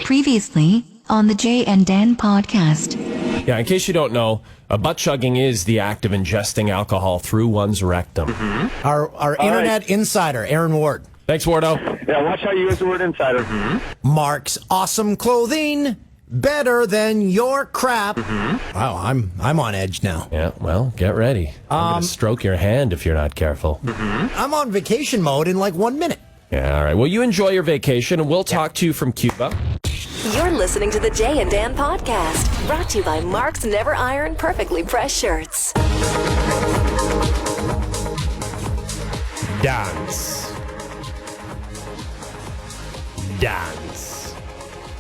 Previously on the Jay and Dan podcast. Yeah, in case you don't know, butt chugging is the act of ingesting alcohol through one's rectum. Mm-hmm. Our internet insider, Aaron Ward. Thanks, Wardo. Yeah, watch how you use the word insider. Mm-hmm. Mark's awesome clothing, better than your crap. Mm-hmm. Wow, I'm on edge now. Yeah, well, get ready. I'm going to stroke your hand if you're not careful. Mm-hmm. I'm on vacation mode in like 1 minute. Yeah, all right. Well, you enjoy your vacation, and we'll talk to you from Cuba. You're listening to the Jay and Dan podcast, brought to you by Mark's Never Iron Perfectly Pressed Shirts. Dance.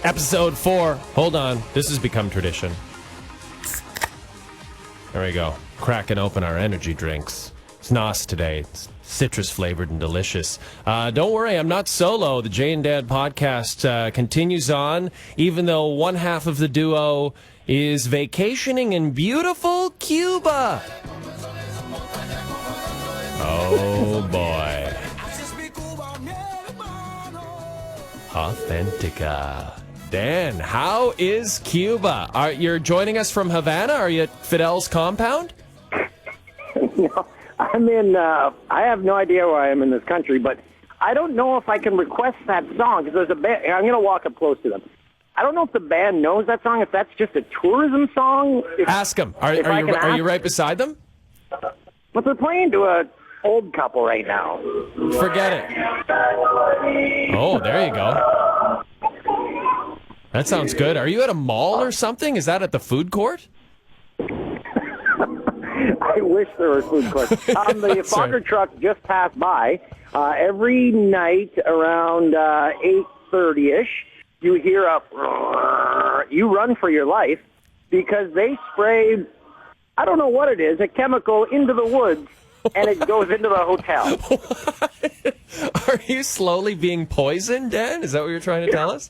Episode 4. Hold on. This has become tradition. There we go. Cracking open our energy drinks. It's NOS today. It's citrus flavored and delicious. Don't worry, I'm not solo. The Jay and Dan podcast continues on, even though one half of the duo is vacationing in beautiful Cuba. Oh boy. Authentica. Dan, how is Cuba? You're joining us from Havana? Are you at Fidel's compound? No, I'm in, I have no idea where I am in this country, but I don't know if I can request that song, because there's a band. I'm going to walk up close to them. I don't know if the band knows that song, if that's just a tourism song. Ask them. Are you right beside them? But they're playing to a old couple right now. Forget it. Oh, there you go. That sounds good. Are you at a mall or something? Is that at the food court? I wish there were food courts. The Fogger truck just passed by. Every night around 8:30ish, you hear you run for your life because they spray, I don't know what it is, a chemical into the woods, and it goes into the hotel. What? Are you slowly being poisoned, Dan? Is that what you're trying to tell us?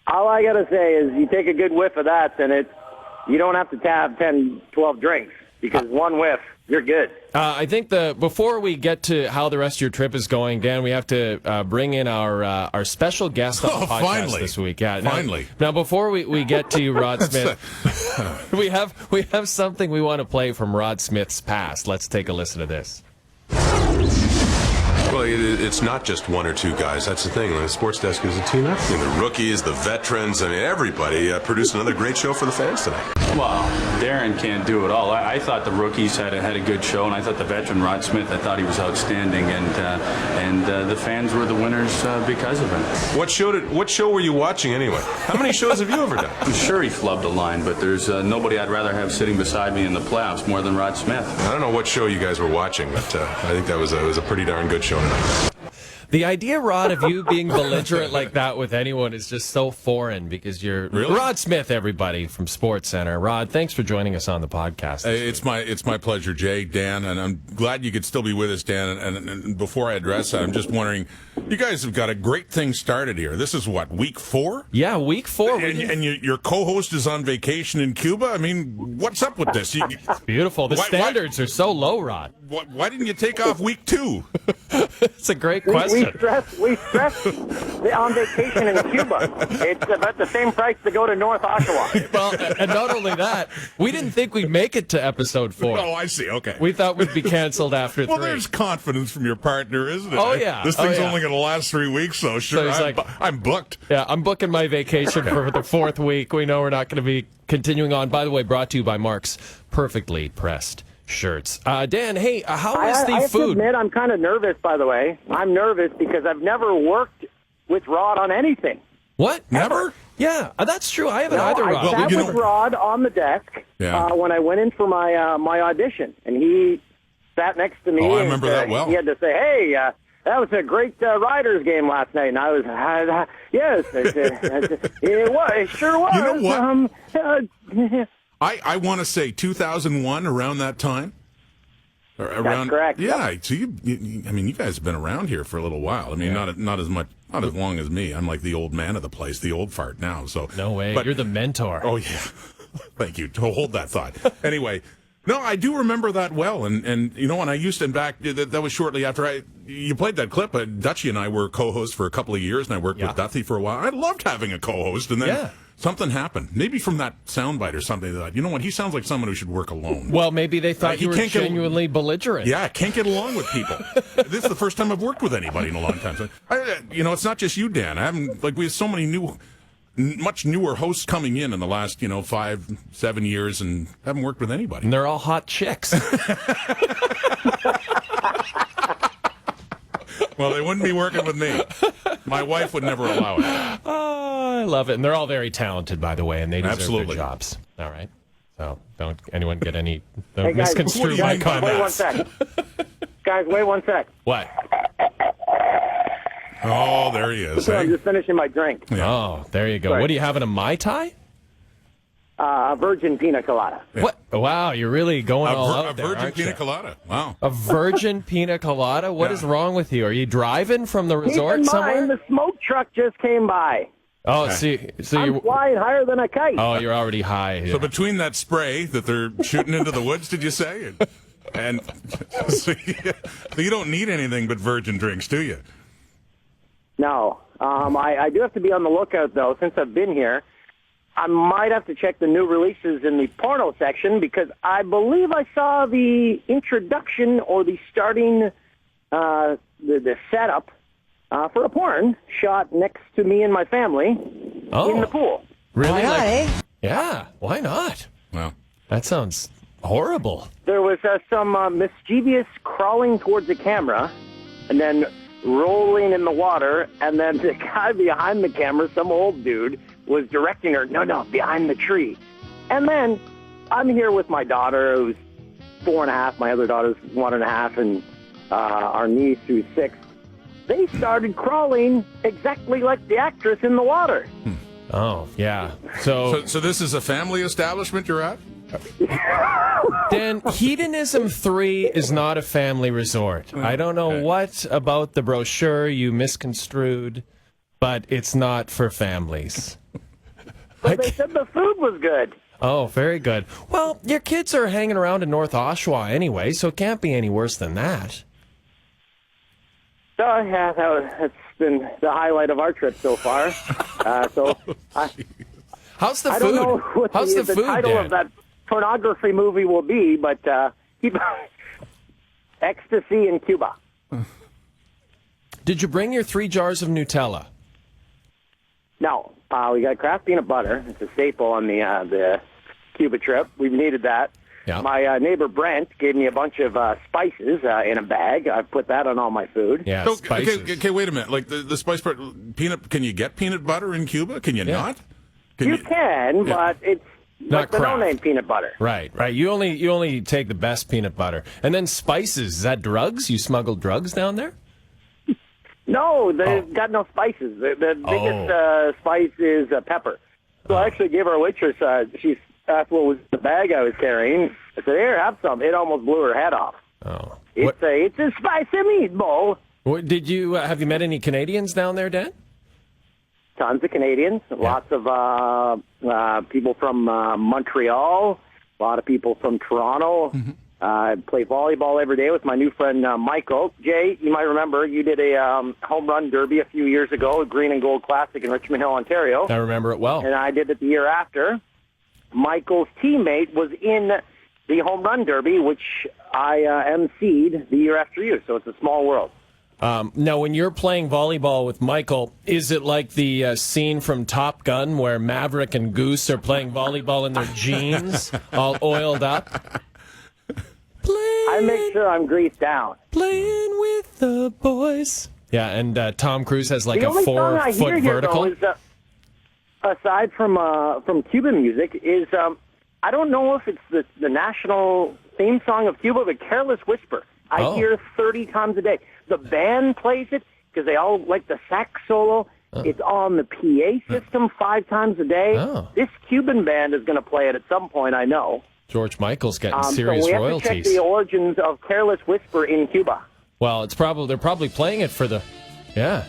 All I got to say is you take a good whiff of that, and you don't have to have 10, 12 drinks, because one whiff, you're good. I think before we get to how the rest of your trip is going, Dan, we have to bring in our special guest on the podcast this week. Yeah, finally. Now, before we get to you, Rod Smith, we have something we want to play from Rod Smith's past. Let's take a listen to this. Well, it's not just one or two guys. That's the thing. The sports desk is a team effort. The rookies, the veterans, everybody produced another great show for the fans tonight. Well, Darren can't do it all. I thought the rookies had a good show, and I thought the veteran Rod Smith, I thought he was outstanding, and the fans were the winners because of him. What show were you watching anyway? How many shows have you ever done? I'm sure he flubbed a line, but there's nobody I'd rather have sitting beside me in the playoffs more than Rod Smith. I don't know what show you guys were watching, but I think that was a pretty darn good show tonight. The idea, Rod, of you being belligerent like that with anyone is just so foreign, because you're Rod Smith, everybody from Sports Center. Rod, thanks for joining us on the podcast. It's my pleasure, Jay, Dan, and I'm glad you could still be with us, Dan. And before I address that, I'm just wondering, you guys have got a great thing started here. This is what, week 4? Yeah, week 4. And your co-host is on vacation in Cuba. I mean, what's up with this? It's beautiful. The standards are so low, Rod. Why didn't you take off week 2? It's a great question. We stress on vacation in Cuba. It's about the same price to go to North Oshawa. Well, and not only that, we didn't think we'd make it to episode 4. Oh, I see. Okay. We thought we'd be canceled after 3. Well, there's confidence from your partner, isn't it? Oh, yeah. This thing's only going to last 3 weeks, so sure, I'm booked. Yeah, I'm booking my vacation for the 4th week. We know we're not going to be continuing on. By the way, brought to you by Mark's Perfectly Pressed Shirts. Dan, hey, how is the food? I have to admit, I'm kind of nervous, by the way. I'm nervous because I've never worked with Rod on anything. What? Never? Yeah, that's true. I haven't either, Rod. I sat with Rod on the desk when I went in for my audition, and he sat next to me. Oh, I remember that well. He had to say, hey, that was a great Riders game last night. And I was, yes, it sure was. You know what? I want to say 2001, around that time. That's correct. Yeah. Yep. So you guys have been around here for a little while. I mean, not as long as me. I'm like the old man of the place, the old fart now. So no way. But you're the mentor. Oh yeah. Thank you. Hold that thought. Anyway, no, I do remember that well, and you know, when I used to, in fact, that was shortly after you played that clip. Dutchie and I were co-hosts for a couple of years, and I worked with Duthie for a while. I loved having a co-host, and then something happened. Maybe from that soundbite or something. They thought, you know what? He sounds like someone who should work alone. Well, maybe they thought you were genuinely belligerent. Yeah, I can't get along with people. This is the first time I've worked with anybody in a long time. So, it's not just you, Dan. We have so many much newer hosts coming in the last, 5-7 years, and haven't worked with anybody. And they're all hot chicks. Well, they wouldn't be working with me. My wife would never allow it. Oh, I love it. And they're all very talented, by the way, and they deserve their jobs. All right. So don't anyone get any misconstrue my comments. Wait 1 sec. Guys, wait 1 sec. What? Oh, there he is. I'm just finishing my drink. Yeah. Oh, there you go. Sorry. What are you having, a Mai Tai? A virgin pina colada. Yeah. What? Wow, you're really going all out there, A virgin pina colada. Wow. A virgin pina colada? What is wrong with you? Are you driving from the resort somewhere? Keep in mind, the smoke truck just came by. Oh, so I'm flying higher than a kite. Oh, you're already high. Yeah. So between that spray that they're shooting into the woods, did you say? And so you don't need anything but virgin drinks, do you? No. I do have to be on the lookout, though, since I've been here. I might have to check the new releases in the porno section because I believe I saw the introduction or the starting, the setup for a porn shot next to me and my family in the pool. Really? Yeah, why not? Well, that sounds horrible. There was some mischievous crawling towards the camera and then rolling in the water, and then the guy behind the camera, some old dude, was directing her, no, behind the tree. And then I'm here with my daughter, who's 4.5, my other daughter's 1.5, and our niece, who's 6. They started crawling exactly like the actress in the water. Oh, yeah. So this is a family establishment you're at? Dan, Hedonism 3 is not a family resort. I don't know what about the brochure you misconstrued, but it's not for families. But they said the food was good. Oh, very good. Well, your kids are hanging around in North Oshawa anyway, so it can't be any worse than that. So, yeah, that's been the highlight of our trip so far. How's the food? I don't know what the food, title Dan? of that pornography movie will be, but keep Ecstasy in Cuba. Did you bring your 3 jars of Nutella? No, we got Kraft peanut butter. It's a staple on the Cuba trip. We've needed that. Yeah. My neighbor Brent gave me a bunch of spices in a bag. I've put that on all my food. Yeah, so, spices. Okay, wait a minute. Like the spice part, peanut. Can you get peanut butter in Cuba? Can you not? You can, but it's not like the no-name peanut butter. Right. You only take the best peanut butter. And then spices. Is that drugs? You smuggled drugs down there? No, they've got no spices. The biggest spice is pepper. So I actually gave our waitress, she asked what was the bag I was carrying. I said, here, have some. It almost blew her head off. Oh. It's a spicy meatball. What, have you met any Canadians down there, Dan? Tons of Canadians, lots of people from Montreal, a lot of people from Toronto. Mm-hmm. I play volleyball every day with my new friend Michael. Jay, you might remember you did a home run derby a few years ago, a Green and Gold Classic in Richmond Hill, Ontario. I remember it well. And I did it the year after. Michael's teammate was in the home run derby, which I emceed the year after you. So it's a small world. Now, when you're playing volleyball with Michael, is it like the scene from Top Gun where Maverick and Goose are playing volleyball in their jeans, all oiled up? I make sure I'm greased down. Playing with the boys. Yeah, and Tom Cruise has like a 4-foot vertical. Is, aside from Cuban music, is I don't know if it's the national theme song of Cuba, but Careless Whisper. I hear 30 times a day. The band plays it because they all like the sax solo. It's on the PA system 5 times a day. This Cuban band is going to play it at some point, I know. George Michael's getting serious so we have royalties. to check the origins of Careless Whisper in Cuba. Well, they're probably playing it for the... Yeah.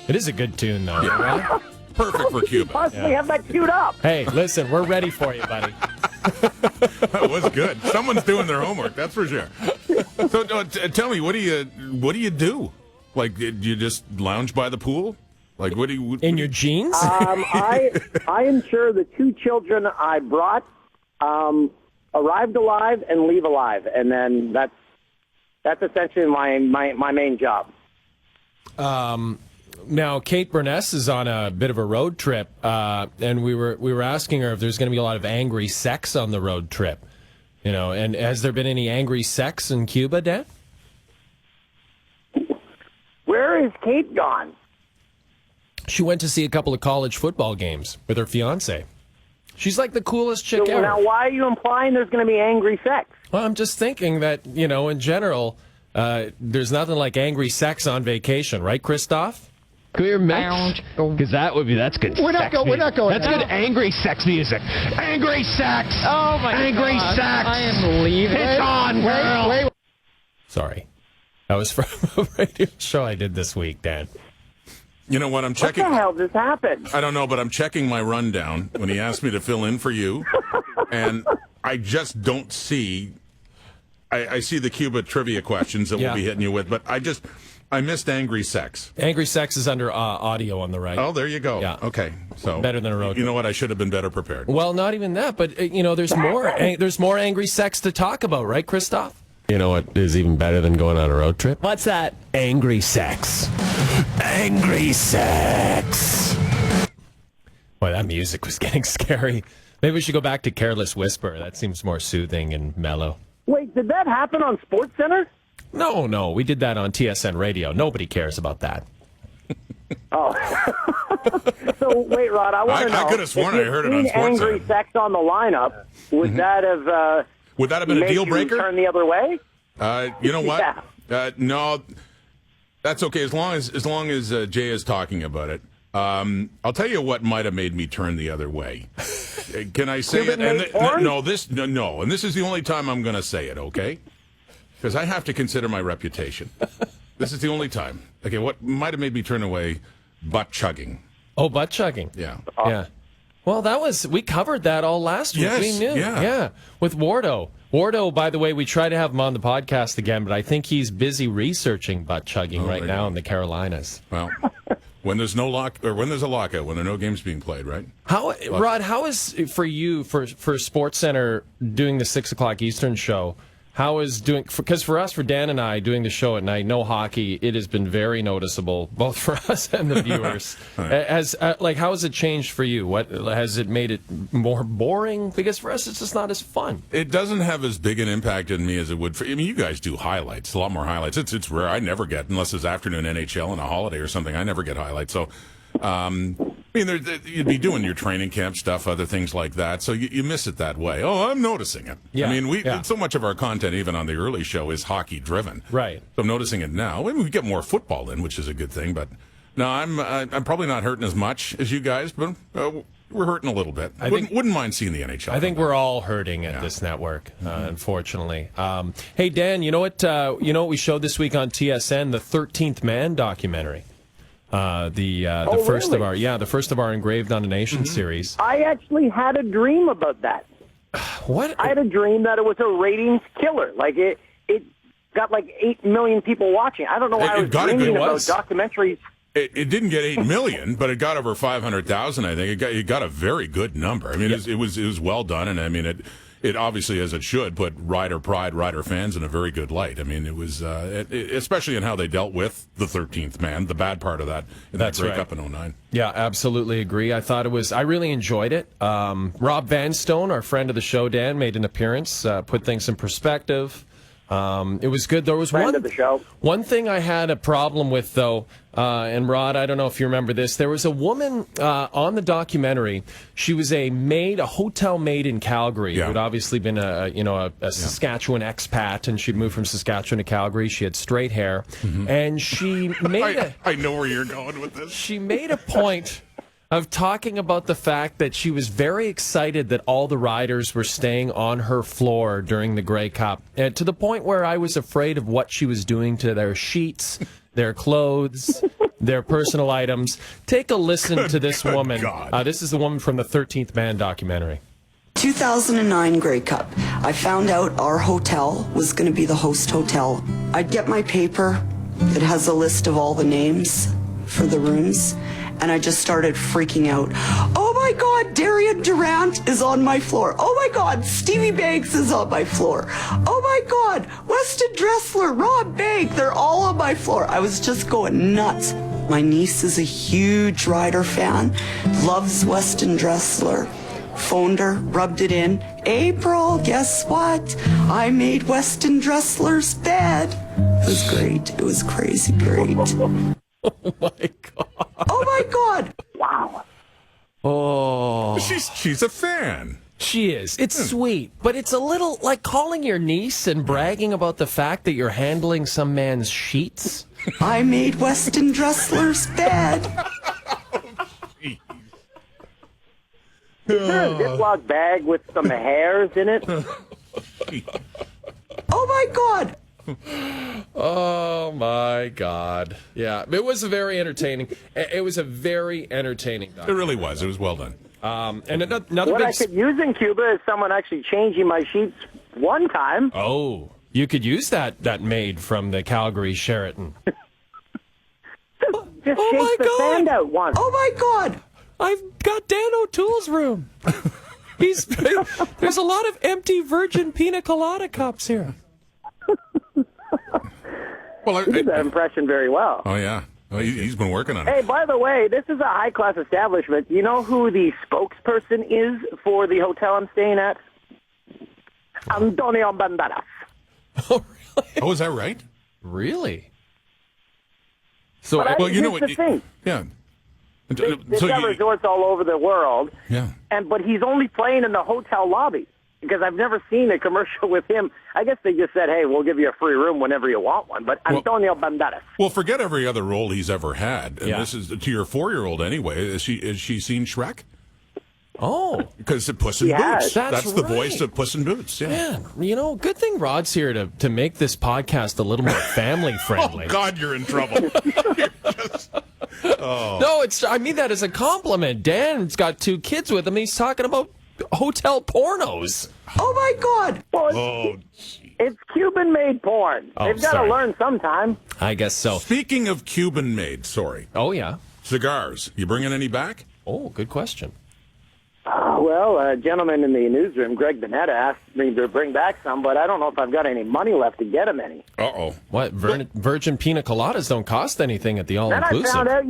It is a good tune, though. Yeah. Right? Perfect for Cuba. Possibly have that queued up. Hey, listen, we're ready for you, buddy. That was good. Someone's doing their homework, that's for sure. So tell me, what do you do? Like, do you just lounge by the pool? Like, what do you... In your jeans? I ensure the 2 children I brought arrived alive and leave alive, and then that's essentially my main job. Now, Kate Burness is on a bit of a road trip, and we were asking her if there's going to be a lot of angry sex on the road trip. You know, and has there been any angry sex in Cuba, Dan? Where is Kate gone? She went to see a couple of college football games with her fiance. She's like the coolest chick ever. Now, why are you implying there's going to be angry sex? Well, I'm just thinking that, you know, in general, there's nothing like angry sex on vacation, right, Christoph? Come here, Max. Because that's good. We're not going. That's good angry sex music. Angry sex. Oh my angry God. sex. I am leaving. It's on, girl. Wait. Sorry, that was from a radio show I did this week, Dan. You know what? I'm checking. What the hell just happened? I don't know, but I'm checking my rundown when he asked me to fill in for you, and I just don't see. I see the Cuba trivia questions that we'll be hitting you with, but I missed angry sex. Angry sex is under audio on the right. Oh, there you go. Yeah. Okay. So better than a road. You know what? I should have been better prepared. Well, not even that, but you know, there's more. There's more angry sex to talk about, right, Christoph? You know what is even better than going on a road trip? What's that? Angry sex. Angry sex. Boy, that music was getting scary. Maybe we should go back to Careless Whisper. That seems more soothing and mellow. Wait, did that happen on SportsCenter? No, we did that on TSN Radio. Nobody cares about that. Oh. So, wait, Rod, I want to know. I could have sworn I heard it on SportsCenter. Angry sex on the lineup, would that have... would that have been a deal breaker? Turn the other way? You know what? Yeah. No, that's okay. As long as Jay is talking about it, I'll tell you what might have made me turn the other way. Can I say it? No, and this is the only time I'm going to say it. Okay, because I have to consider my reputation. This is the only time. Okay, what might have made me turn away? Butt chugging. Oh, butt chugging. Yeah. Yeah. Well, we covered that all last week. Yes, We knew. Yeah. With Wardo. Wardo, by the way, we try to have him on the podcast again, but I think he's busy researching butt chugging right now in the Carolinas. Well, when there's a lockout, when there are no games being played, right? Rod, how is for you for SportsCenter doing the 6 o'clock Eastern show? How is doing, because for us, for Dan and I, doing the show at night, no hockey, it has been very noticeable, both for us and the viewers. How has it changed for you? What has it made it more boring? Because for us, it's just not as fun. It doesn't have as big an impact on me as it would for, I mean, you guys do highlights, a lot more highlights. It's rare. I never get, unless it's afternoon NHL and a holiday or something, I never get highlights. So, I mean, you'd be doing your training camp stuff, other things like that, so you miss it that way. Oh, I'm noticing it. Yeah. I mean, so much of our content, even on the early show, is hockey-driven. Right. So I'm noticing it now. I mean, we get more football in, which is a good thing, but no, I'm probably not hurting as much as you guys, but we're hurting a little bit. Wouldn't mind seeing the NHL. I think we're all hurting at this network, unfortunately. Hey, Dan, you know what we showed this week on TSN? The 13th Man documentary. The first of our Engraved on a Nation series. I actually had a dream about that. What? I had a dream that it was a ratings killer. Like it got like 8 million people watching. I don't know why I was dreaming about documentaries. It didn't get 8 million, but it got over 500,000. I think it got a very good number. I mean, it was well done, and I mean it obviously, as it should, put Rider fans in a very good light. I mean, it was, especially in how they dealt with the 13th man, the bad part of that breakup in 2009. Yeah, absolutely agree. I really enjoyed it. Rob Vanstone, our friend of the show, Dan, made an appearance, put things in perspective. It was good. There was one thing I had a problem with, though, and Rod, I don't know if you remember this. There was a woman on the documentary. She was a hotel maid in Calgary, who had obviously been a Saskatchewan expat, and she'd moved from Saskatchewan to Calgary. She had straight hair, and she made I know where you're going with this. She made a point of talking about the fact that she was very excited that all the riders were staying on her floor during the Grey Cup, to the point where I was afraid of what she was doing to their sheets, their clothes, their personal items. Take a listen to this woman. This is the woman from the 13th Man documentary. 2009 Grey Cup. I found out our hotel was going to be the host hotel. I'd get my paper. It has a list of all the names for the rooms. And I just started freaking out. Oh my God, Darian Durant is on my floor. Oh my God, Stevie Banks is on my floor. Oh my God, Weston Dressler, Rob Bank, they're all on my floor. I was just going nuts. My niece is a huge Ryder fan, loves Weston Dressler. Phoned her, rubbed it in. April, guess what? I made Weston Dressler's bed. It was great. It was crazy great. Oh my God. Oh my God. Wow. Oh. She's a fan. She is. It's sweet, but it's a little like calling your niece and bragging about the fact that you're handling some man's sheets. I made Weston Dressler's bed. Is there a Ziploc bag with some hairs in it? Oh my God. Oh my God. Yeah, it was a very entertaining. It was a very entertaining It really was. It was well done. And another What big... I could use in Cuba is someone actually changing my sheets one time. Oh, you could use that maid from the Calgary Sheraton. Just Oh my shake the God. sand out once. Oh my God. I've got Dan O'Toole's room. There's a lot of empty virgin pina colada cups here. Well, You did that impression very well. oh yeah, he's been working on it. Hey, by the way, this is a high-class establishment. You know who the spokesperson is for the hotel I'm staying at? Antonio Banderas. Oh, really? Oh, is that right? Really? So, But Well, you know here's what? the thing. Yeah. They've got resorts all over the world. Yeah. But he's only playing in the hotel lobby because I've never seen a commercial with him. I guess they just said, "Hey, we'll give you a free room whenever you want one." But Antonio Banderas. Well, forget every other role he's ever had. And Yeah. this is to your 4-year-old anyway. Is she seen Shrek? oh, Because of Puss in Yeah, Boots. that's the right. voice of Puss in Boots. Yeah. man, good thing Rod's here to make this podcast a little more family friendly. Oh God, you're in trouble. No, I mean that as a compliment. Dan's got 2 kids with him. He's talking about hotel pornos. Oh my God. Well, Oh. it's Cuban-made porn. Oh, They've got to sorry. learn sometime. I guess so. Speaking of Cuban made, sorry, Oh, yeah. cigars. You bringing any back? Oh, good question. Well, a gentleman in the newsroom, Greg Bonetta, asked me to bring back some, but I don't know if I've got any money left to get him any. Uh-oh. What? Virgin pina coladas don't cost anything at the Then I all-inclusive. found out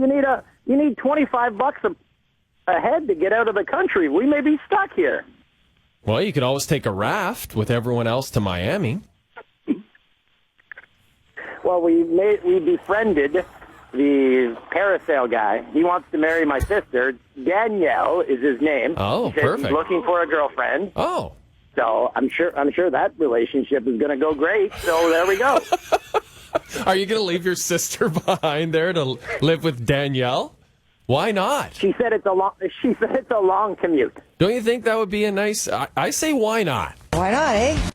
you need $25 a head to get out of the country. We may be stuck here. Well, you could always take a raft with everyone else to Miami. Well, we befriended the parasail guy. He wants to marry my sister. Danielle is his name. Oh, He said perfect. He's looking for a girlfriend. Oh. So I'm sure that relationship is going to go great. So there we go. Are you going to leave your sister behind there to live with Danielle? Why not? She said it's a long commute. Don't you think that would be a nice... I say why not? Why not, eh?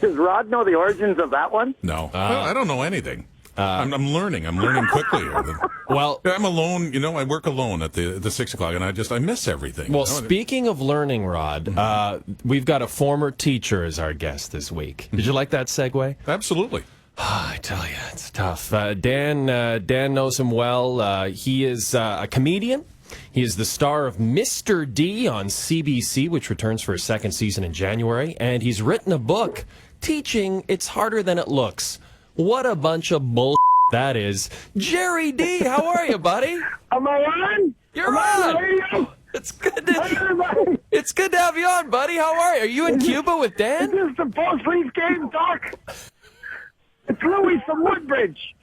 Does Rod know the origins of that one? No. I don't know anything. I'm learning. I'm learning quickly here. Well, I'm alone. I work alone at the 6 o'clock, and I miss everything. well, speaking of learning, Rod, we've got a former teacher as our guest this week. Did you like that segue? Absolutely. I tell you, it's tough. Dan knows him well. He is a comedian. He is the star of Mr. D on CBC, which returns for a 2nd season in January. And he's written a book teaching it's harder than it looks. What a bunch of bull that is. Gerry Dee, how are you, buddy? Am I on? You're on. It's good to have you on, buddy. How are you? Are you in Cuba with Dan? This is the post-leaf game talk. It's Louis from Woodbridge.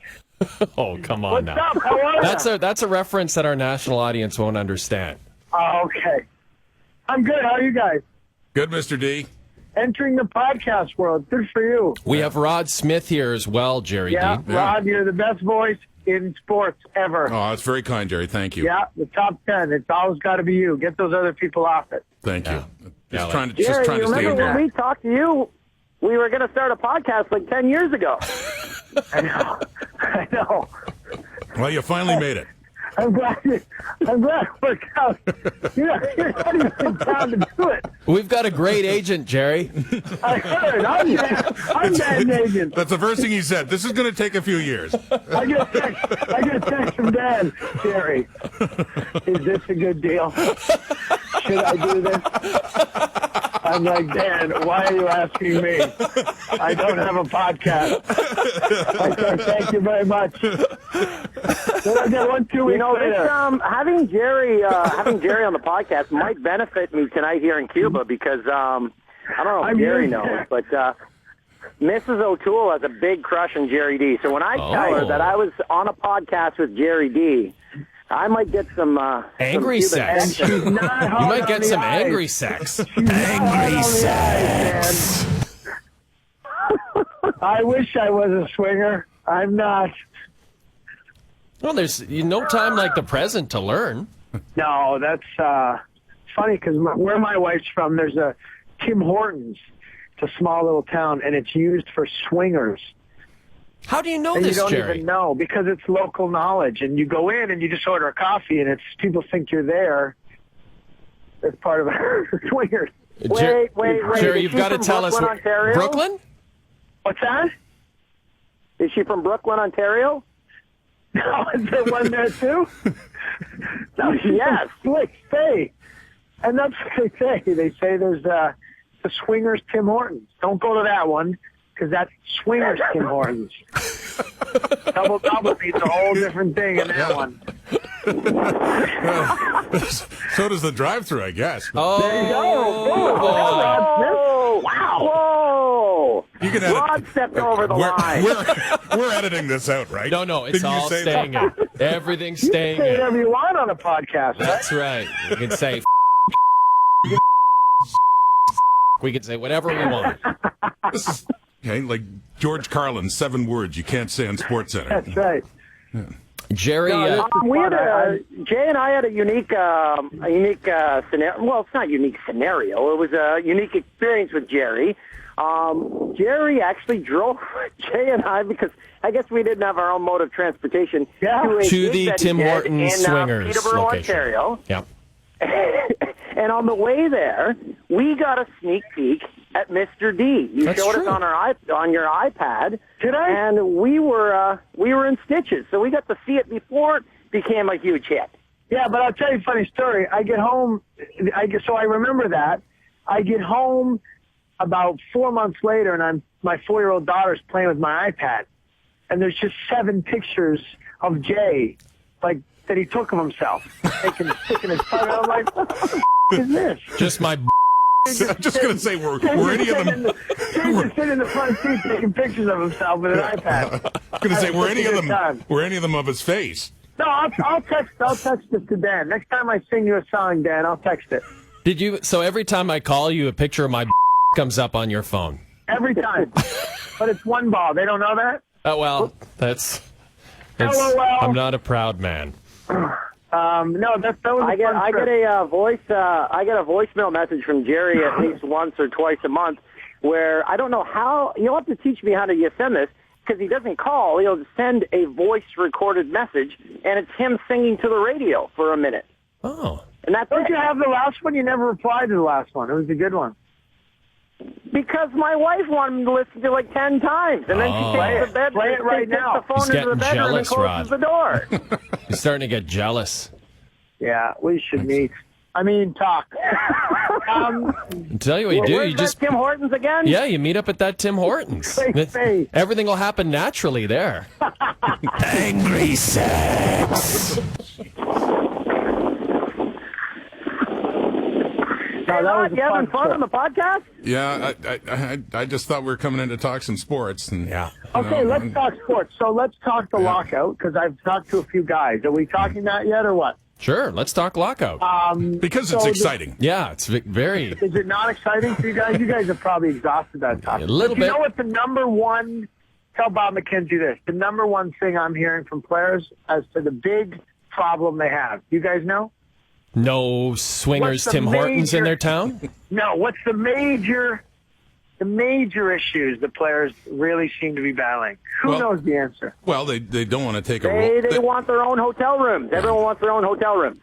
Oh, come on now. What's up? How are you? That's a reference that our national audience won't understand. Oh, okay. I'm good. How are you guys? Good, Mr. D. Entering the podcast world. Good for you. We have Rod Smith here as well, Gerry Yeah, Dee. Rod, you're the best voice in sports ever. Oh, that's very kind, Jerry. Thank you. Yeah, the top 10. It's always got to be you. Get those other people off it. Thank you. Just Yeah, trying to Jerry, stay you remember in when here. we talked to you? We were going to start a podcast like 10 years ago. I know. Well, you finally made it. I'm glad it worked out. You're not even in town to do it. We've got a great agent, Jerry. I heard. I'm Dan's agent. That's the first thing he said. This is going to take a few years. I get a text from Dan. Jerry, is this a good deal? Should I do this? I'm like, Dan, why are you asking me? I don't have a podcast. I said, thank you very much. Then I get 1 2 weeks later. Having Gerry on the podcast might benefit me tonight here in Cuba because I don't know if Gerry knows, but Mrs. O'Toole has a big crush on Gerry Dee. So when I tell her that I was on a podcast with Gerry Dee, I might get some angry sex. You might get some angry sex. Angry sex. I wish I was a swinger. I'm not. Well, there's no time like the present to learn. No, that's funny because where my wife's from, there's a Tim Hortons. It's a small little town, and it's used for swingers. How do you know and this, you don't Jerry? even know because it's local knowledge. And you go in and you just order a coffee, and it's people think you're there as part of a swingers. Wait. Jerry, you've got to tell us. Ontario? Brooklyn? What's that? Is she from Brooklyn, Ontario? No, is there one there too? No, yes. Slick Bay. And that's what they say. They say there's the Swingers Tim Hortons. Don't go to that one because that's Swingers Tim Hortons. Double means a whole different thing in that one. So does the drive-thru, I guess. Oh, there you go. Wow. Whoa. You can Rod stepped over the line. We're editing this out, right? No, it's all staying in. Everything's You staying can say in. whatever you want on a podcast, right? That's right. You can say we can say whatever we want. This is like George Carlin's 7 words you can't say on SportsCenter. That's right. Yeah. Jerry, Jay and I had a unique scenario. Well, it's not a unique scenario. It was a unique experience with Gerry. Gerry actually drove Jay and I because I guess we didn't have our own mode of transportation to the Tim Hortons in Swingers Peterborough, location. Ontario. Yeah. And on the way there, we got a sneak peek at Mr. D. You showed us on your iPad. Did I? And we were in stitches, so we got to see it before it became a huge hit. Yeah, but I'll tell you a funny story. I get home, so I remember that. I get home about 4 months later, and my 4-year-old daughter's playing with my iPad, and there's just 7 pictures of Jay, like that he took of himself, sticking his tongue out. I'm like, what the is this? Just my. I'm just going to say, were any of them? Jason's sitting in the front seat taking pictures of himself with an iPad. I'm going to say, were any of them of his face? No, I'll text it to Dan. Next time I sing you a song, Dan, I'll text it. Did you? So every time I call you, a picture of my comes up on your phone. Every time, but it's one ball. They don't know that. Oh well, that's. LOL. I'm not a proud man. No, that was. I get a voicemail message from Gerry at least once or twice a month, where I don't know how. You'll have to teach me how to send this because he doesn't call. He'll send a voice recorded message, and it's him singing to the radio for a minute. Oh. And that's Don't you have the last one? You never replied to the last one. It was a good one. Because my wife wanted me to listen to it like 10 times, and then she takes the bed. Play it right now. The phone He's into the getting bedroom jealous, and closes the door. He's starting to get jealous. Yeah, we should meet. I mean, talk. I'll tell you what you do. Where's You just Tim Hortons again? Yeah, you meet up at that Tim Hortons. Everything will happen naturally there. Angry sex. You having fun on the podcast? Yeah, I just thought we were coming in to talk some sports. And, Okay, let's talk sports. So let's talk the lockout, because I've talked to a few guys. Are we talking that yet, or what? Sure, let's talk lockout. Because it's exciting. Yeah, it's very... Is it not exciting for you guys? You guys have probably exhausted that topic. A little bit. You know what the number one... Tell Bob McKenzie this. The number one thing I'm hearing from players as to the big problem they have. You guys know? No swingers Tim Hortons in their town? No, what's the major the major issues the players really seem to be battling? Who knows the answer? Well, they don't want to take a They want their own hotel rooms. Everyone wants their own hotel rooms.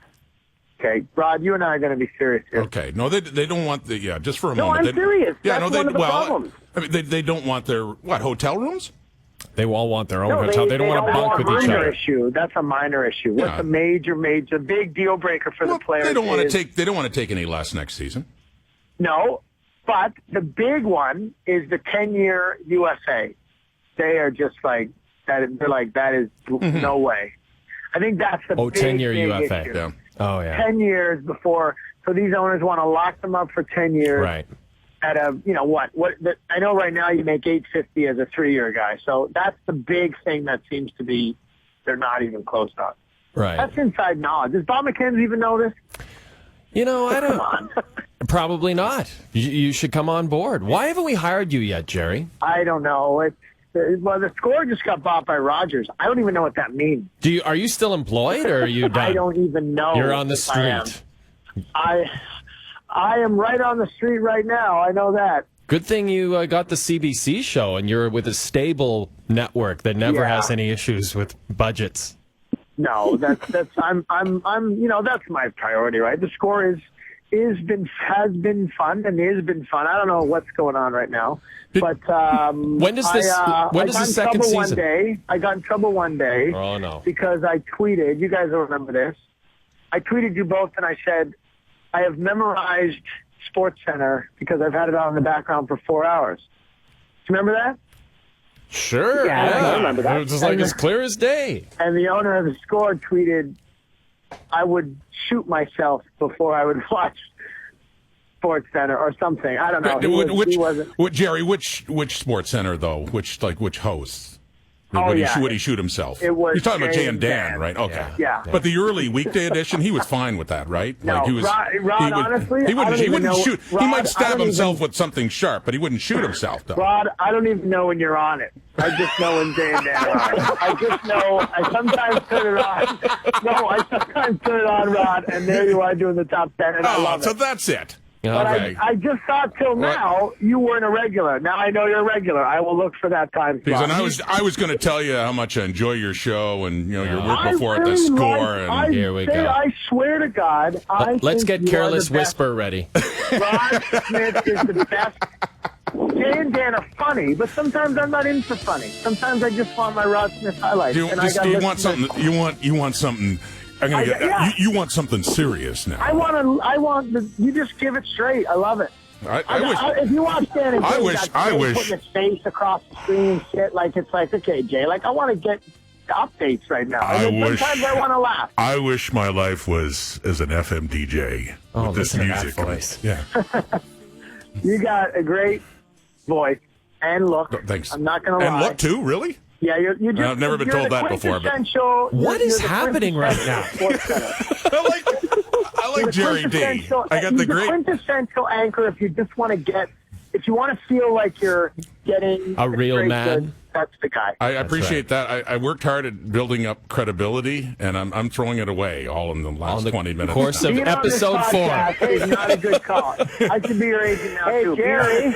Okay, Rod, you and I are going to be serious here. Okay, no, they don't want the just for a No, moment. I'm serious. Yeah, That's no, one of the problems. I mean, they don't want their hotel rooms. They all want their own No, hotel. They don't want to bunk with each Minor other. issue. That's a minor issue. What's the major, big deal breaker for the players? They don't want to take any less next season. No, but the big one is the 10-year USA. They are just like that. They're like, that is no way. I think that's the big 10-year UFA. issue. Yeah. Oh, yeah. 10 years before. So these owners want to lock them up for 10 years. Right. At a, I know right now you make $850 as a 3-year guy. So that's the big thing that seems to be they're not even close on. Right. That's inside knowledge. Does Bob McKenzie even know this? I don't. Probably not. You should come on board. Why haven't we hired you yet, Gerry? I don't know. The Score just got bought by Rogers. I don't even know what that means. Are you still employed, or are you done? I don't even know. You're on the if I am. street. I am right on the street right now. I know that. Good thing you got the CBC show, and you're with a stable network that never has any issues with budgets. No, that's I'm that's my priority, right? The Score has been fun and is been fun. I don't know what's going on right now, but when does the second season? I got in trouble one day. Oh no! Because I tweeted. You guys will remember this. I tweeted you both, and I said I have memorized SportsCenter because I've had it on in the background for 4 hours. Do you remember that? Sure. Yeah, I remember that. It was just like as clear as day. And the owner of the Score tweeted, I would shoot myself before I would watch SportsCenter or something. I don't know. He wasn't. Gerry, which SportsCenter though? Which hosts? Oh, Would he shoot himself? It was You're talking about Jay Jay and and Dan, Dan. right? Okay. Yeah. But the early weekday edition, he was fine with that, right? No, like he was, Rod, honestly, he I don't even wouldn't know. shoot. Rod, he might I stab don't himself even- with something sharp, but he wouldn't shoot himself, though. Rod, I don't even know when you're on it. I just know when Jay and Dan are on it. I just know. I sometimes turn it on. No, I sometimes turn it on, Rod, and there you are doing the top 10, and I love so it. that's it. But Okay. I just thought till now you weren't a regular. Now I know you're a regular. I will look for that time slot. And I was going to tell you how much I enjoy your show and your work before at the Score. Here we go. I swear to God, Let's think get you are Careless the best. Whisper ready. Rod Smith is the best. Jay and Dan are funny, but sometimes I'm not in for funny. Sometimes I just want my Rod Smith highlights. Do you want something? You want something? I'm gonna get. Yeah. You want something serious now? I want. You just give it straight. I love it. I wish. If you watch Dan and Jay, I wish. putting his face across the screen and shit, like it's like, okay, Jay, like I want to get updates right now. Sometimes I want to laugh. I wish my life was as an FM DJ with this listen to that music. voice. Yeah. You got a great voice and look. Thanks. I'm not going to lie. And look too, really? Yeah, you're just. I've never been you're told the that before. But What is happening right now? I like Gerry Dee. I got the great quintessential anchor. If you just want to if you want to feel like you're getting A real straight man. good, that's the guy. I appreciate that. I worked hard at building up credibility, and I'm throwing it away all in the last 20 minutes. Course of Being on this episode 4. podcast is not a good call. I should be your agent now, too. Gerry.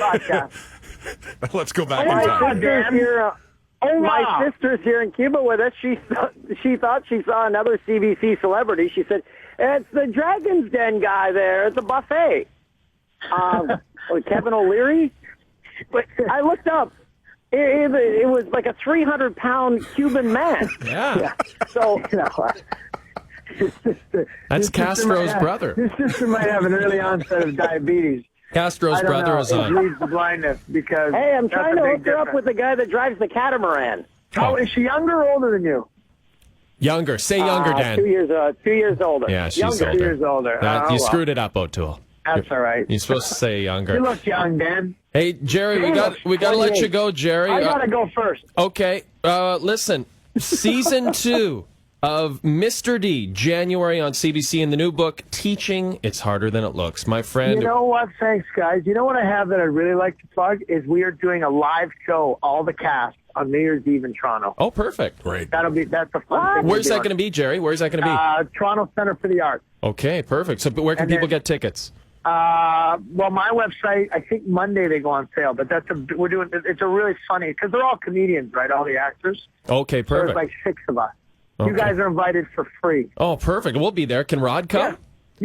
Let's go back My in time. sister's here. My sister's here in Cuba with us. She thought she saw another CBC celebrity. She said, "It's the Dragon's Den guy there at the buffet." Kevin O'Leary. But I looked up. It was like a 300-pound Cuban man. Yeah. So That's Castro's brother. His sister might have an early onset of diabetes. Castro's brother is It on. leads to blindness because. hey, I'm that's trying a to big hook her up difference. with the guy that drives the catamaran. Oh, is she younger or older than you? Younger. Say younger, Dan. 2 years older. Yeah, she's Younger. older. 2 years older. You well, screwed it up, O'Toole. That's all right. You're supposed to say You younger. look young, Dan. Hey, Gerry, we got to let you go, Gerry. I gotta go first. Okay. Listen, season 2 of Mr. D, January on CBC, in the new book, Teaching It's Harder Than It Looks. My friend. You know what? Thanks, guys. You know what I have that I'd really like to plug is we are doing a live show, all the cast, on New Year's Eve in Toronto. Oh, perfect. Great. That's a fun thing. Where's that going to be, Jerry? Where's that going to be? Toronto Center for the Arts. Okay, perfect. So, but where can And people then- get tickets? Well, my website, I think Monday they go on sale, but it's a really funny, because they're all comedians, right? All the actors. Okay, So perfect. there's like 6 of us. Okay. You guys are invited for free. Oh, perfect. We'll be there. Can Rod come?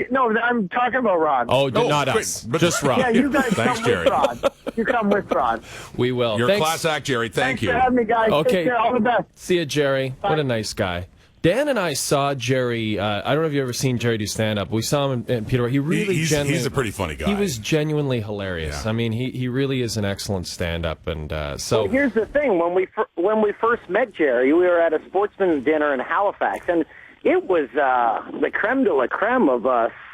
No, I'm talking about Rod. Oh, not us. Just Rod. Yeah, you guys Thanks, come Gerry. with Rod. You come with Rod. We will. You're a Thanks. class act, Gerry. Thank Thanks you. for having me, guys. Okay. Take care. All the best. See you, Gerry. Bye. What a nice guy. Dan and I saw Gerry. I don't know if you've ever seen Gerry do stand-up. We saw him in Peter. He really He's a pretty funny guy. He was genuinely hilarious. Yeah. I mean, he really is an excellent stand-up. And so Well, here's the thing: when we first met Gerry, we were at a sportsman dinner in Halifax, and it was the creme de la creme of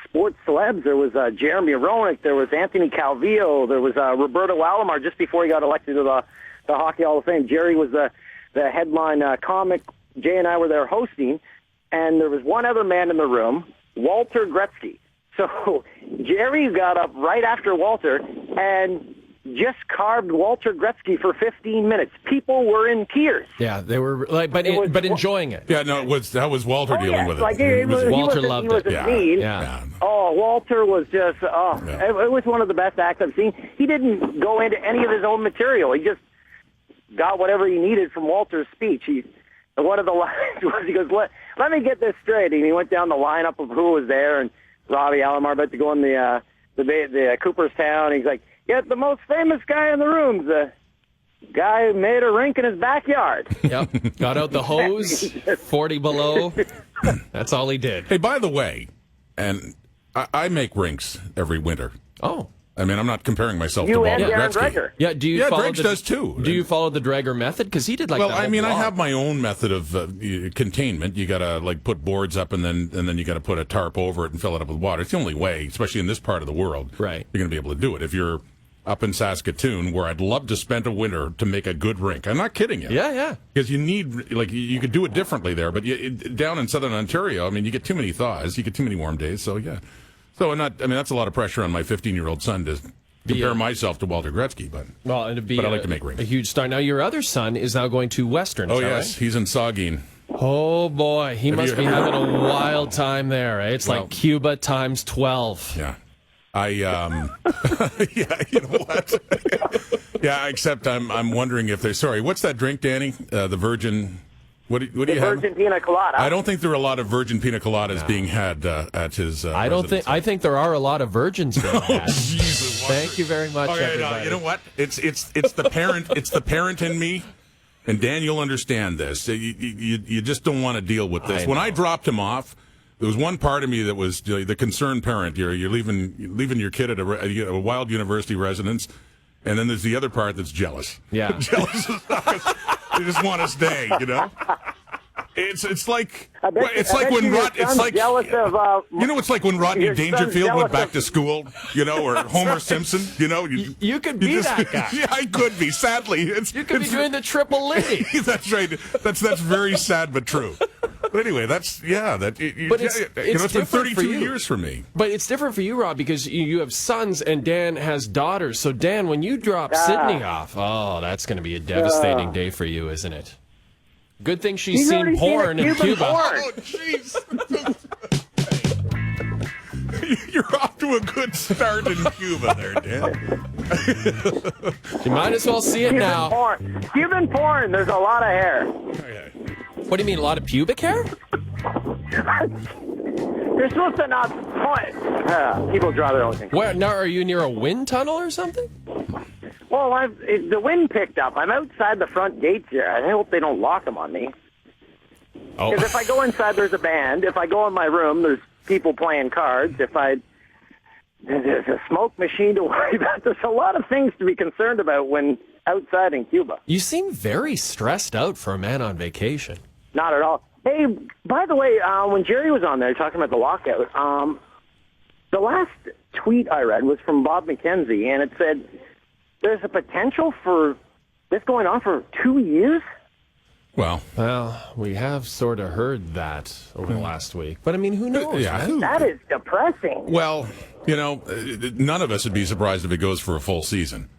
sports celebs. There was Jeremy Roenick, there was Anthony Calvillo, there was Roberto Alomar just before he got elected to the Hockey Hall of Fame. Gerry was the headline comic. Jay and I were there hosting, and there was one other man in the room, Walter Gretzky. So Gerry got up right after Walter and just carved Walter Gretzky for 15 minutes. People were in tears. yeah, they were like, but enjoying it. Yeah, no, that was Walter dealing with it. Like Walter loved it. it. Yeah. Oh, Walter was just, it was one of the best acts I've seen. He didn't go into any of his own material. He just got whatever he needed from Walter's speech. One of the lines was, he goes, let me get this straight. And he went down the lineup of who was there, and Robbie Alomar about to go in the Cooperstown. He's like, yet the most famous guy in the room's the guy who made a rink in his backyard. Yep, got out the hose, 40 below. That's all he did. Hey, by the way, and I make rinks every winter. Oh. I mean, I'm not comparing myself to You Walter and Darren Gretzky. Dreger. Yeah, do you follow Dreger does too. Do you follow the Dreger method? Because he did like well, the whole I mean, blog. I have my own method of containment. You got to like put boards up, and then you got to put a tarp over it and fill it up with water. It's the only way, especially in this part of the world, right? You're going to be able to do it. If you're up in Saskatoon, where I'd love to spend a winter to make a good rink. I'm not kidding you. Yeah. Because you need, like, you could do it differently there, but down in southern Ontario, I mean, you get too many thaws, you get too many warm days. So yeah, that's a lot of pressure on my 15-year-old son to compare myself to Walter Gretzky, but I like to make rings. A huge star. Now, your other son is now going to Western. Oh, is that yes. right? He's in Saugeen. Oh, boy. He must be having a wild time there. Eh? It's like Cuba times 12. Yeah. Yeah, you know what? Yeah, except I'm wondering if they're, sorry, what's that drink, Danny? The Virgin... What do you have? Virgin pina colada. I don't think there are a lot of virgin pina coladas being had at his. I think there are a lot of virgins being had. Jesus, thank you very much. Okay, no, you know what? It's the parent. It's the parent in me, and Dan, you'll understand this. You just don't want to deal with this. When I dropped him off, there was one part of me that was the concerned parent. You're leaving your kid at a wild university residence, and then there's the other part that's jealous. Yeah, jealous. They just want to stay, you know. It's like when Rodney Dangerfield went back to school, you know, or Homer Simpson, you know. You could be that guy. Yeah, I could be. Sadly, you could be doing the triple Liddy. That's right. That's very sad but true. But anyway, it's been 32 years for me. But it's different for you, Rob, because you have sons and Dan has daughters. So, Dan, when you drop Sydney off, that's going to be a devastating day for you, isn't it? Good thing she's seen porn in Cuba. Oh, jeez. You're off to a good start in Cuba there, Dan. You might as well see it now. Cuban porn, there's a lot of hair. What do you mean, a lot of pubic hair? They're supposed to not point. People draw their own things. Where, now, are you near a wind tunnel or something? Well, the wind picked up. I'm outside the front gates here. I hope they don't lock them on me. Because if I go inside, there's a band. If I go in my room, there's people playing cards. There's a smoke machine to worry about. There's a lot of things to be concerned about when outside in Cuba. You seem very stressed out for a man on vacation. Not at all. Hey, by the way, when Gerry was on there talking about the lockout, the last tweet I read was from Bob McKenzie, and it said there's a potential for this going on for 2 years. Well, we have sort of heard that over the last week. But, I mean, who knows? That is depressing. Well, you know, none of us would be surprised if it goes for a full season.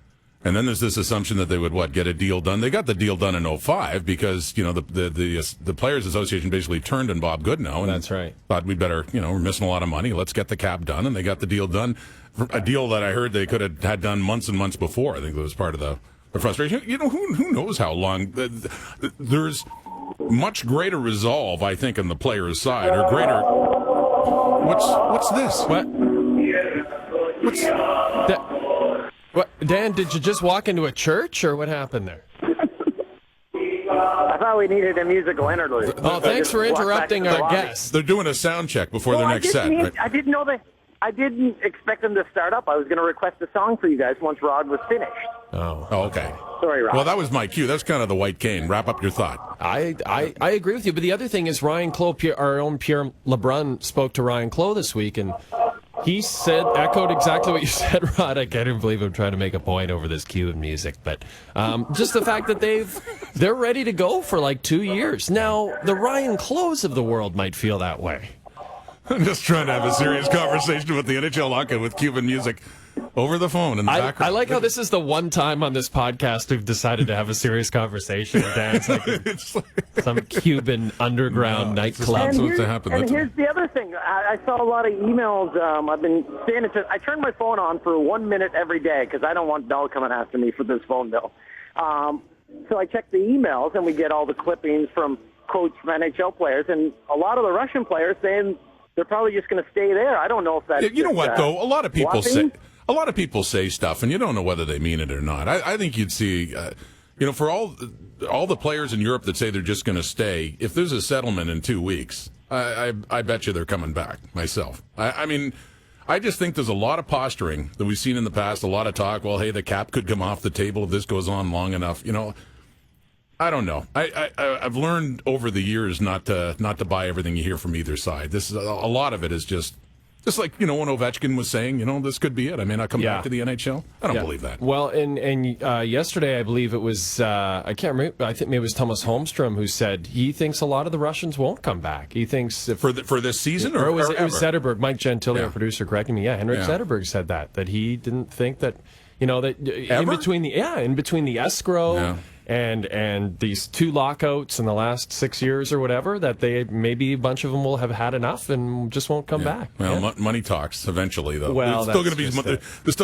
And then there's this assumption that they would get a deal done. They got the deal done in 2005 because the Players Association basically turned on Bob Goodenow. And that's right. Thought we'd better, we're missing a lot of money. Let's get the cap done, and they got the deal done. A deal that I heard they could have had done months and months before. I think that was part of the frustration. Who knows how long? There's much greater resolve, I think, on the players' side, or greater. What's this? What? What's that? What, Dan, did you just walk into a church, or what happened there? I thought we needed a musical interlude. Oh, thanks for interrupting our guests. They're doing a sound check before their next set. Right? I didn't know that. I didn't expect them to start up. I was going to request a song for you guys once Rod was finished. Oh, okay. Sorry, Rod. Well, that was my cue. That's kind of the white cane. Wrap up your thought. I agree with you, but the other thing is Ryan Clough, our own Pierre LeBrun, spoke to Ryan Clough this week, and he echoed exactly what you said, Rod. I can't even believe I'm trying to make a point over this Cuban music, but just the fact that they're ready to go for like 2 years. Now, the Ryan Cloughs of the world might feel that way. I'm just trying to have a serious conversation with the NHL Lunka with Cuban music over the phone in the background. I like how this is the one time on this podcast we've decided to have a serious conversation. It's like some Cuban underground nightclub. And here's the other thing. I saw a lot of emails. I've been staying in touch. I turn my phone on for 1 minute every day because I don't want Bell coming after me for this phone bill. So I check the emails, and we get all the clippings from quotes from NHL players, and a lot of the Russian players saying they're probably just going to stay there. I don't know if that's though? A lot of people say stuff, and you don't know whether they mean it or not. I think you'd see, for all the players in Europe that say they're just going to stay, if there's a settlement in 2 weeks, I bet you they're coming back myself. I mean, I just think there's a lot of posturing that we've seen in the past, a lot of talk, well, hey, the cap could come off the table if this goes on long enough. I don't know. I've learned over the years not to buy everything you hear from either side. This is a lot of it is just like when Ovechkin was saying, this could be it. I may not come back to the NHL. I don't believe that. Well, and yesterday I believe it was I can't remember. I think maybe it was Thomas Holmstrom who said he thinks a lot of the Russians won't come back. He thinks for this season, or it was Zetterberg, Mike Gentile, our producer, correcting me. Yeah, Henrik Zetterberg said that he didn't think that that in between the escrow. And these 2 lockouts in the last 6 years or whatever, that maybe a bunch of them will have had enough and just won't come back. Well, money talks eventually, though. Well, there's still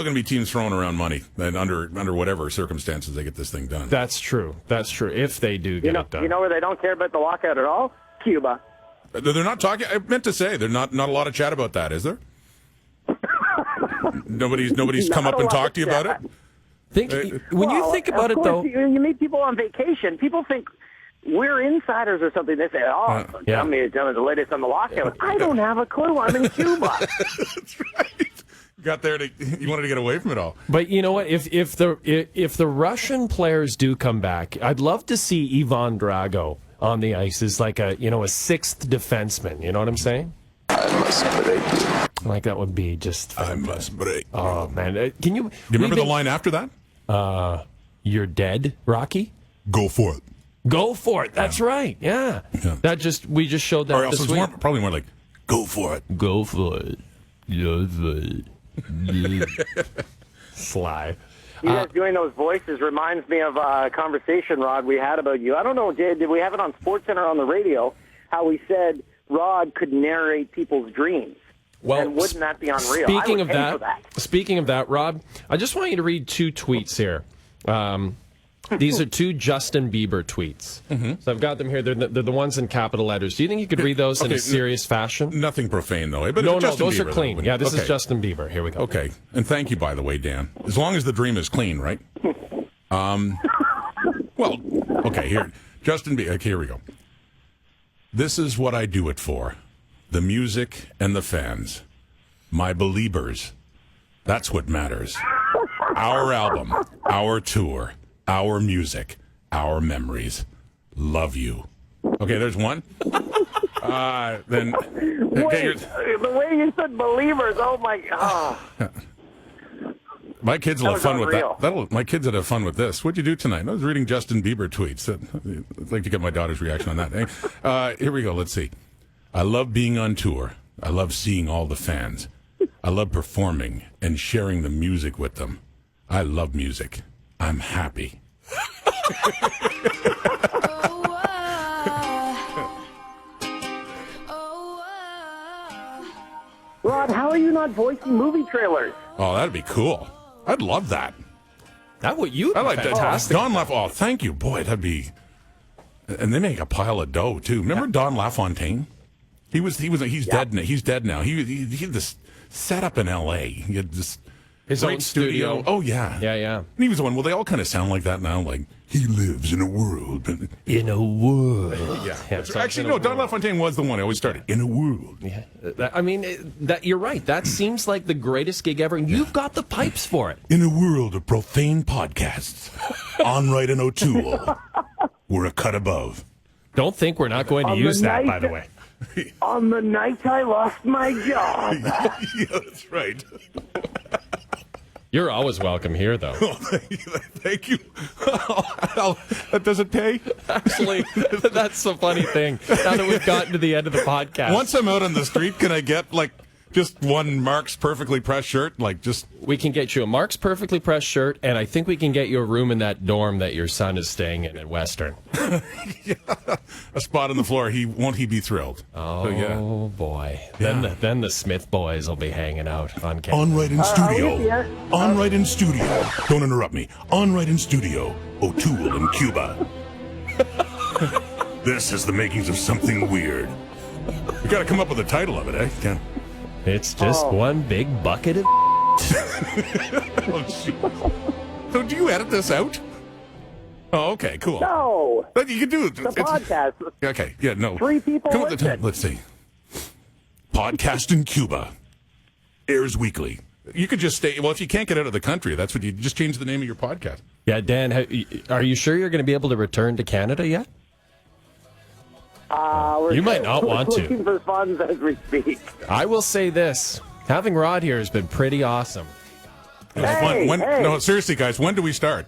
going to be teams throwing around money, and under whatever circumstances they get this thing done. That's true. If they do get it done. You know where they don't care about the lockout at all? Cuba. They're not talking. I meant to say, there's not a lot of chat about that, is there? Nobody's come up and talked to you about it. When you think about it, though, you meet people on vacation. People think we're insiders or something. They say, tell me the latest on the lockout. I don't have a clue. I'm in Cuba. That's right. You wanted to get away from it all. But you know what? If the Russian players do come back, I'd love to see Ivan Drago on the ice as like a sixth defenseman. You know what I'm saying? I must break. Like that would be just. I must break. Oh man, can you? Do you remember the line after that? You're dead, Rocky. Go for it. Go for it. That's right. Yeah. We just showed that. Or else it's probably more like, go for it. Go for it. Go for it. Sly. You guys doing those voices reminds me of a conversation, Rod, we had about you. I don't know, did we have it on SportsCenter on the radio, how we said Rod could narrate people's dreams. Well, and wouldn't that be unreal? Speaking of that, Rob, I just want you to read 2 tweets here. These are 2 Justin Bieber tweets. Mm-hmm. So I've got them here. They're the ones in capital letters. Do you think you could read those in a serious fashion? Nothing profane, though. But no, those are clean. Yeah, this is Justin Bieber. Here we go. Okay. And thank you, by the way, Dan. As long as the dream is clean, right? Well, okay, here. Justin Bieber. Okay, here we go. This is what I do it for. The music and the fans. My believers. That's what matters. Our album, our tour, our music, our memories. Love you. Okay, there's one. Then. Wait, the way you said believers, oh my God. My kids will have fun with that. My kids would have fun with this. What'd you do tonight? I was reading Justin Bieber tweets. I'd like to get my daughter's reaction on that. Here we go. Let's see. I love being on tour. I love seeing all the fans. I love performing and sharing the music with them. I love music. I'm happy. Rod, how are you not voicing movie trailers? Oh, that'd be cool. I'd love that. That what you? I like that. Fantastic. Don Oh, thank you, boy. That'd be. And they make a pile of dough too. Remember Don LaFontaine? He's dead now. He's dead now. He had this set up in L.A. He had this His great own studio. Oh yeah, Yeah. And he was the one. Well, they all kind of sound like that now. Like he lives in a world. In a world. Yeah. It's Actually, no. Don LaFontaine was the one. I always started in a world. Yeah. That you're right. That seems like the greatest gig ever, and you've got the pipes for it. In a world of profane podcasts, Onright and O'Toole, we're a cut above. Don't think we're not going to use that, by the way. On the night I lost my job. Yeah, that's right. You're always welcome here, though. Oh, thank you. Does it pay? Actually, that's the funny thing. Now that we've gotten to the end of the podcast. Once I'm out on the street, can I get, like, just one Mark's Perfectly Pressed shirt? Like, just... We can get you a Mark's Perfectly Pressed shirt, and I think we can get you a room in that dorm that your son is staying in at Western. Yeah, a spot on the floor. Won't he be thrilled? Oh, yeah. boy. Yeah. Then the Smith boys will be hanging out on campus. Onright in studio. Onright in studio. Don't interrupt me. Onright in studio. O'Toole in Cuba. This is the makings of something weird. We got to come up with a title of it, eh? Ken? It's just one big bucket of Oh, jeez. So do you edit this out? Oh, okay, cool. No. But you can do it. The podcast. Okay, yeah, no. 3 people Come up with the listen. time. Let's see. Podcast in Cuba. Airs weekly. You could just stay. Well, if you can't get out of the country, that's what you just change the name of your podcast. Yeah, Dan, are you sure you're going to be able to return to Canada yet? You might not want to. Looking for funds as we speak. I will say this. Having Rod here has been pretty awesome. It was fun. No, seriously, guys, when do we start?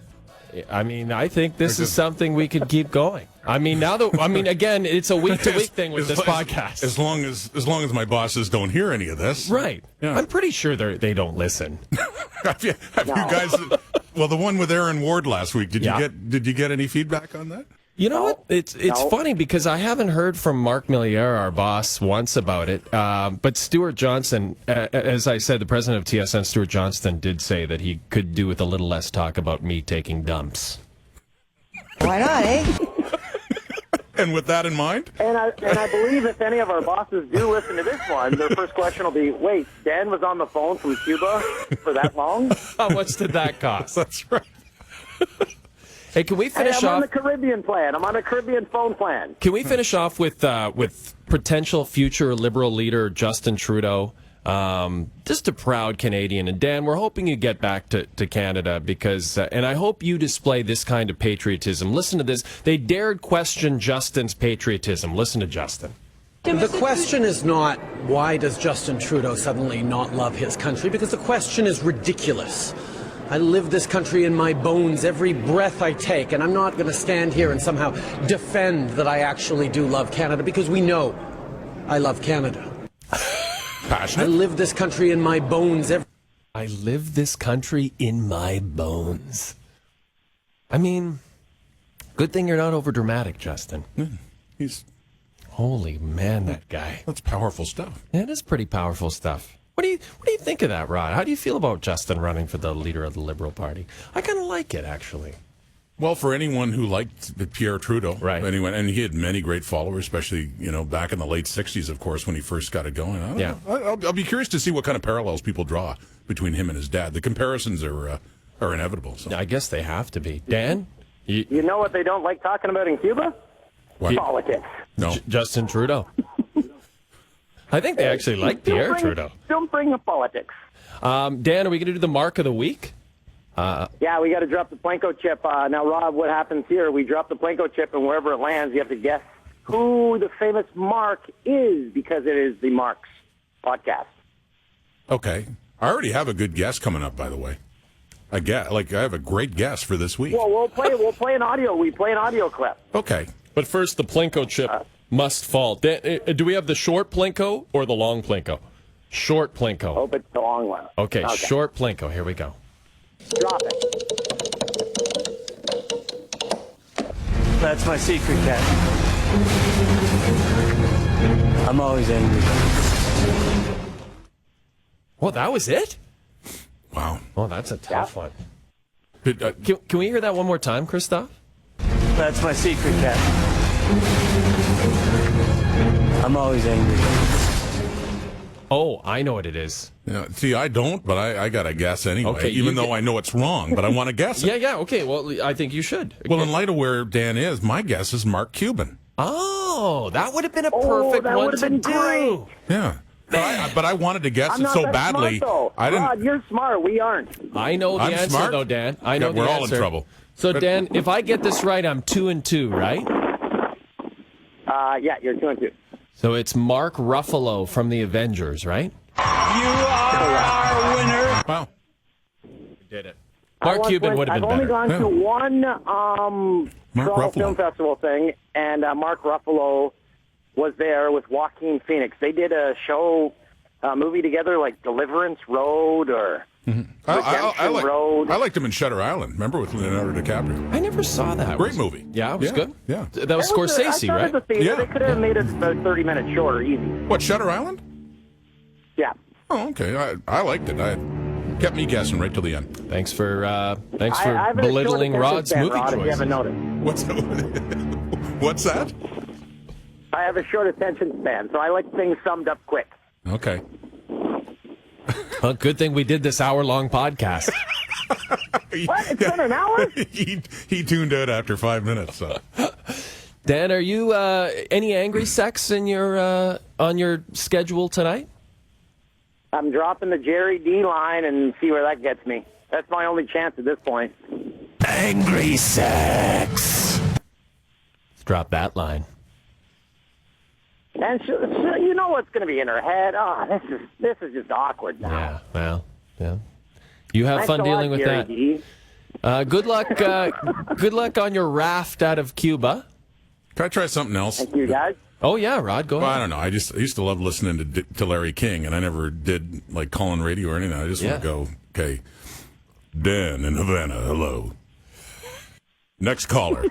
I mean, I think this is something we could keep going. I mean, again, it's a week-to-week thing with this podcast. As long as my bosses don't hear any of this. Right. Yeah. I'm pretty sure they don't listen. Have you guys... Well, the one with Aaron Ward last week, did you get any feedback on that? You know what? It's funny because I haven't heard from Mark Milliere, our boss, once about it. But Stuart Johnston, as I said, the president of TSN, Stuart Johnston, did say that he could do with a little less talk about me taking dumps. Why not, eh? And with that in mind? And I believe if any of our bosses do listen to this one, their first question will be, wait, Dan was on the phone from Cuba for that long? How much did that cost? That's right. Hey, can we finish off? I'm on the Caribbean plan. I'm on a Caribbean phone plan. Can we finish off with potential future Liberal leader Justin Trudeau? Just a proud Canadian. And Dan, we're hoping you get back to Canada because, and I hope you display this kind of patriotism. Listen to this. They dared question Justin's patriotism. Listen to Justin. The question is not why does Justin Trudeau suddenly not love his country, because the question is ridiculous. I live this country in my bones every breath I take, and I'm not going to stand here and somehow defend that I actually do love Canada, because we know I love Canada. Passionate? I live this country in my bones. I live this country in my bones. I mean, good thing you're not overdramatic, Justin. He's... Holy man, that guy. That's powerful stuff. Yeah, it is pretty powerful stuff. What do you think of that, Rod? How do you feel about Justin running for the leader of the Liberal Party? I kind of like it, actually. Well, for anyone who liked Pierre Trudeau, right? Anyone, and he had many great followers, especially back in the late '60s, of course, when he first got it going. I'll be curious to see what kind of parallels people draw between him and his dad. The comparisons are inevitable. So. I guess they have to be. Dan, you know what they don't like talking about in Cuba? What? Politics. No, Justin Trudeau. I think they actually like Pierre Trudeau. Don't bring up politics. Dan, are we going to do the mark of the week? Yeah, we got to drop the Plinko chip. Now, Rob, what happens here? We drop the Plinko chip, and wherever it lands, you have to guess who the famous Mark is, because it is the Marks podcast. Okay. I already have a good guess coming up, by the way. I have a great guess for this week. Well, we'll play an audio. We play an audio clip. Okay. But first, the Plinko chip must fall. Do we have the short Plinko or the long Plinko? Short Plinko. Hope it's the long one. Okay, short Plinko. Here we go. Drop it. That's my secret, Cat. I'm always angry. Well, that was it? Wow. Oh, that's a tough one. Can we hear that one more time, Christoph? That's my secret, Cat. I'm always angry. Oh, I know what it is. Yeah, see, I don't, but I got to guess anyway, Okay, even though I know it's wrong, but I want to guess it. Yeah, okay. Well, I think you should. Well, in light of where Dan is, my guess is Mark Cuban. Oh, that would have been a perfect one to do. Yeah. But I wanted to guess I'm it not so that badly. Smart, I didn't. Rod, you're smart. We aren't. I know the I'm answer, smart? though, Dan. I know the we're answer. all in trouble. So, Dan, if I get this right, I'm 2-2, right? Yeah, you're 2-2. So it's Mark Ruffalo from the Avengers, right? You are our winner. Wow. We did it. Mark Cuban would have been I've only better. gone to one Toronto Ruffalo. Film Festival thing, and Mark Ruffalo was there with Joaquin Phoenix. They did a movie together, like Deliverance Road or Redemption Road. I liked him in Shutter Island. Remember, with Leonardo DiCaprio? I never saw that. Great movie. Yeah, it was good. Yeah. That was Scorsese, right? The theater. They could have made it about 30 minutes shorter, easy. What, Shutter Island? Yeah. Oh, okay. I liked it. Kept me guessing right till the end. Thanks for I have a belittling short Rod's attention movie span, Rod, if you choices. haven't noticed. What's that? I have a short attention span, so I like things summed up quick. Okay. Well, good thing we did this hour-long podcast. What? It's been an hour? he tuned out after 5 minutes. So. Dan, are you any angry sex in your on your schedule tonight? I'm dropping the Gerry Dee line and see where that gets me. That's my only chance at this point. Angry sex. Let's drop that line. And so you know what's going to be in her head. Oh, this is just awkward now. Yeah, well, yeah. You have Thanks fun a dealing lot, with Gerry that. Dee. Good luck. Good luck on your raft out of Cuba. Can I try something else? Thank you, guys. Oh yeah, Rod, go Well, ahead. I don't know. I used to love listening to Larry King, and I never did like calling radio or anything. I just want to go, okay, Dan in Havana, hello. Next caller.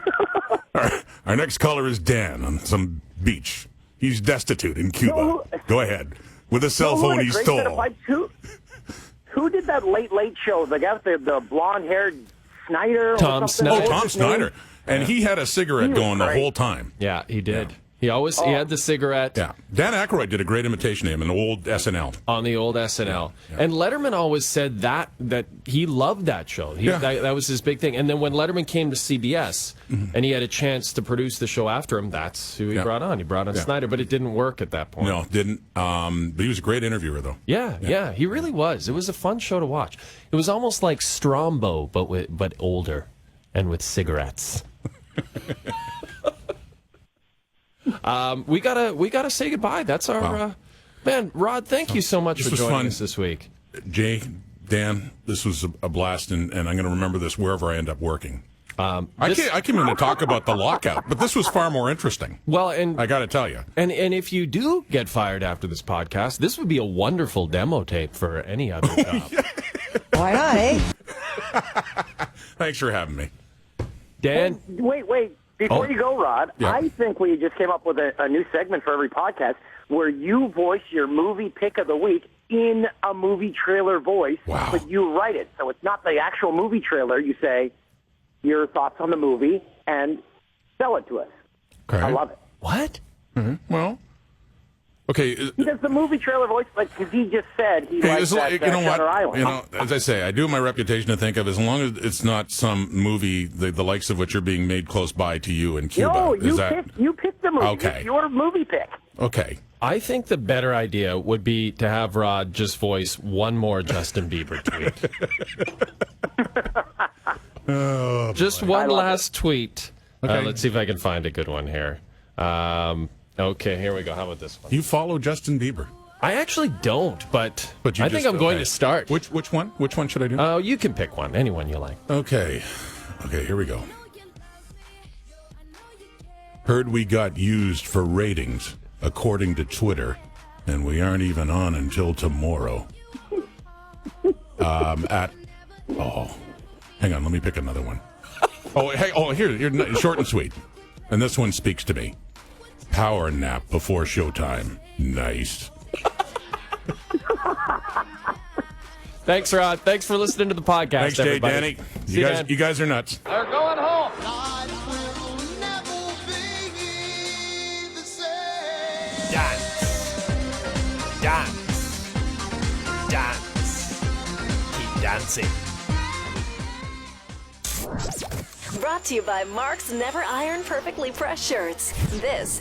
Our next caller is Dan on some beach. He's destitute in Cuba. Go ahead. With a cell phone he stole. Who did that late show? The guy with the blonde-haired Snyder? Tom or something? Snyder. Oh, Tom Snyder. And he had a cigarette going the whole time. Yeah, he did. He had the cigarette. Yeah. Dan Aykroyd did a great imitation of him in the old SNL. On the old SNL. Yeah. And Letterman always said that he loved that show. That was his big thing. And then when Letterman came to CBS and he had a chance to produce the show after him, that's who he brought on. He brought on Snyder, but it didn't work at that point. No, didn't. But he was a great interviewer, though. Yeah, he really was. It was a fun show to watch. It was almost like Strombo, but older and with cigarettes. We gotta say goodbye. That's our man. Rod, thank you so much for joining us this week. Jay, Dan, this was a blast, and I'm going to remember this wherever I end up working. I came in to talk about the lockout, but this was far more interesting. Well, and I got to tell you, and if you do get fired after this podcast, this would be a wonderful demo tape for any other job. Why not, eh? Thanks for having me, Dan. Hey, wait. Before you go, Rod, I think we just came up with a new segment for every podcast where you voice your movie pick of the week in a movie trailer voice, but you write it. So it's not the actual movie trailer. You say your thoughts on the movie and sell it to us. Okay. I love it. What? Mm-hmm. Well, okay. He does the movie trailer voice, because he just said he likes that you know Shutter what? Island. You know, as I say, I do my reputation to think of as long as it's not some movie the likes of which are being made close by to you in Cuba. No, you pick the movie. Okay. It's your movie pick. Okay. I think the better idea would be to have Rod just voice one more Justin Bieber tweet. Just one last tweet. Okay. Let's see if I can find a good one here. Okay, here we go. How about this one? You follow Justin Bieber? I actually don't, but you I think I'm going to start. Which one? Which one should I do? Oh, you can pick one. Anyone you like. Okay, here we go. Heard we got used for ratings, according to Twitter, and we aren't even on until tomorrow. Hang on, let me pick another one. Here, short and sweet. And this one speaks to me. Power nap before showtime. Nice. Thanks, Rod. Thanks for listening to the podcast, Thanks, Jay, everybody. Danny. You guys are nuts. They're going home. Dance. Dance. Dance. Keep dancing. Brought to you by Mark's Never Iron Perfectly Pressed Shirts. This